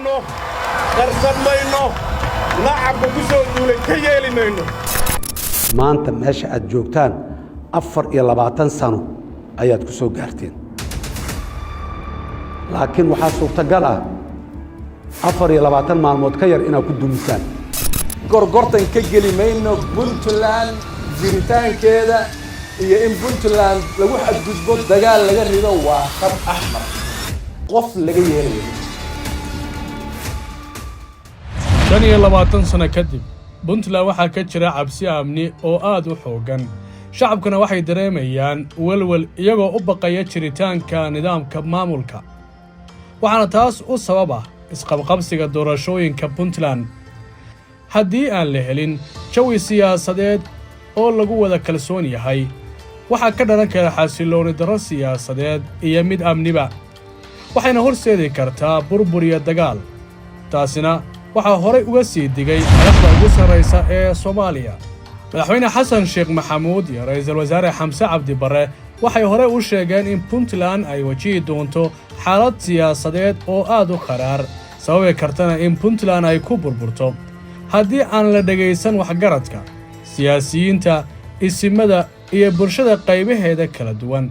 mayno qarsan mayno lacabka ku soo duulay ka yeeli mayno maanta meesha aad joogtaan 24 sano ayaad ku soo gaarteen laakiin waxaa suurtagal ah 24 maalmood ka yar inaad ku dumisaan gorgortan ka geli mayno Puntland jiritaankeeda iyo in Puntland lagu xadgudbo dagaal laga rido waa khad ahmar qof laga yeelayo 25 sano kadib Puntland waxaa ka jira cabsi amni oo aad u xoogan shacabkuna waxay dareemayaan walwal iyagoo u baqaya jiritaanka nidaamka maamulka waxaana taas u sababa isqabqabsiga doorashooyinka Puntland haddii aan la helin jawi siyaasadeed oo lagu wada kalsoon yahay waxaa ka dhalan kara xasilooni darro siyaasadeed iyo mid amniba waxayna horseedi kartaa burbur iyo dagaal taasina waxaa horey uga sii digay madaxda ugu sarreysa ee Soomaaliya madaxweyne xasan sheekh maxamuud iyo ra'iisul wasaare xamse cabdi barre waxay horey u sheegeen in Puntland ay wajihi doonto xaalad siyaasadeed oo aad u qaraar sababi kartana in Puntland ay ku burburto haddii aan la dhageysan waxgaradka siyaasiyiinta isimada iyo bulshada qaybaheeda kala duwan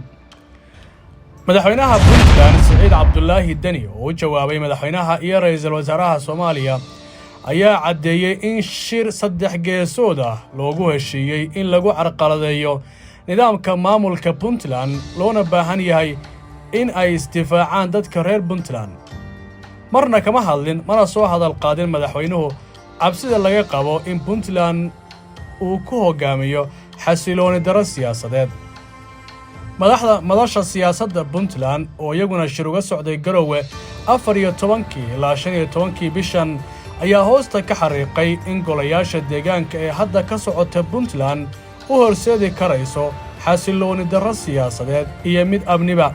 madaxweynaha Puntland Saciid Cabdullaahi Dani oo jawaabay madaxweynaha iyo ra'iisul wasaaraha Soomaaliya ayaa cadeeyay in shir saddex geesood ah loogu heshiiyay in lagu carqaladeeyo nidaamka maamulka Puntland loona baahan yahay in ay istifaacaan dadka reer Puntland marna kama hadlin mana soo hadal qaadin madaxweynuhu cabsida laga qabo in Puntland uu ku hogaamiyo xasilooni darro siyaasadeed madasha siyaasadda Puntland oo iyaguna shir uga socday Garowe 14 ilaa 15 bishan ayaa hoosta ka xariiqay in golayaasha deegaanka ee hadda ka socota Puntland u horseedi karayso xasilooni darro siyaasadeed iyo mid amniba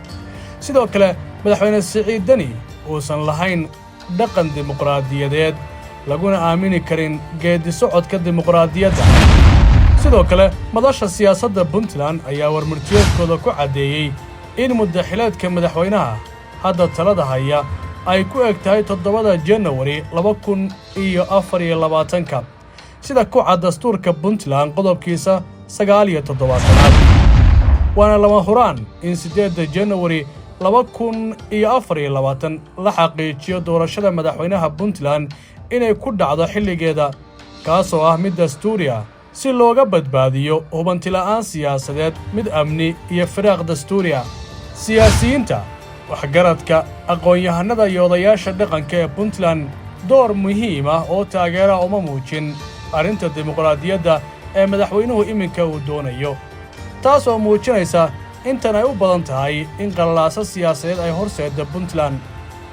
sidoo kale madaxweyne Saciid Dani uusan lahayn dhaqan dimuqraadiyadeed laguna aamini karin geedi socodka dimuqraadiyadda sidoo kale madasha siyaasadda Puntland ayaa warmurtiyeedkooda ku cadeeyay in muddaxileedka madaxweynaha hadda talada haya ay ku egtahay 7 January 2024 sida ku cad dastuurka Puntland qodobkiisa 79 waana lama huraan in 8 January 2024 la xaqiijiyo doorashada madaxweynaha Puntland inay ku dhacdo xilligeeda kaasoo ah mid dastuuri ah si looga badbaadiyo hubanti la'aan siyaasadeed mid amni iyo firaaq dastuuri ah siyaasiyiinta waxgaradka aqoon-yahanada iyo odayaasha dhaqanka ee Puntland door muhiim ah oo taageera uma muujin arrinta dimuqraadiyadda ee madaxweynuhu iminka uu doonayo taasoo muujinaysa intan ay u badan tahay in qalalaasa siyaasadeed ay horseedda Puntland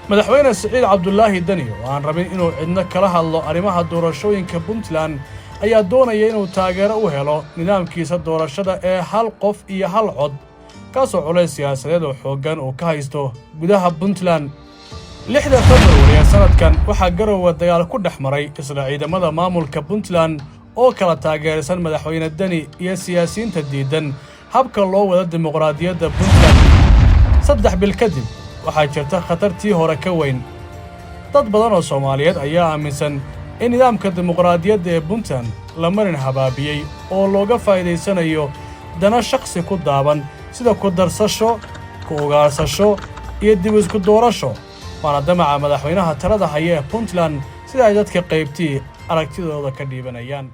madaxweyne Saciid Cabdullaahi Dani oo aan rabin inuu cidna kala hadlo arrimaha doorashooyinka Puntland ayaa doonaya inuu taageero u helo nidaamkiisa doorashada ee hal qof iyo hal cod kaasoo culays siyaasadeed oo xooggan uu ka haysto gudaha Puntland 6 February sanadkan waxaa Garowe dagaal ku dhex maray isla ciidamada maamulka Puntland oo kala taageersan madaxweyne Dani iyo siyaasiyiinta diidan habka loo wada dimuqraadiyadda Puntland 3 bil kadib waxaa jirta khatartii hore ka weyn dad badan oo Soomaaliyeed ayaa aaminsan in nidaamka dimuqraadiyadda ee Puntland la marin habaabiyay oo looga faa'iideysanayo dana shakhsi ku daaban sida ku darsasho ku ugaarsasho iyo dib isku doorasho waana damaca madaxweynaha talada haya ee Puntland sida ay dadka qaybtii aragtidooda ka dhiibanayaan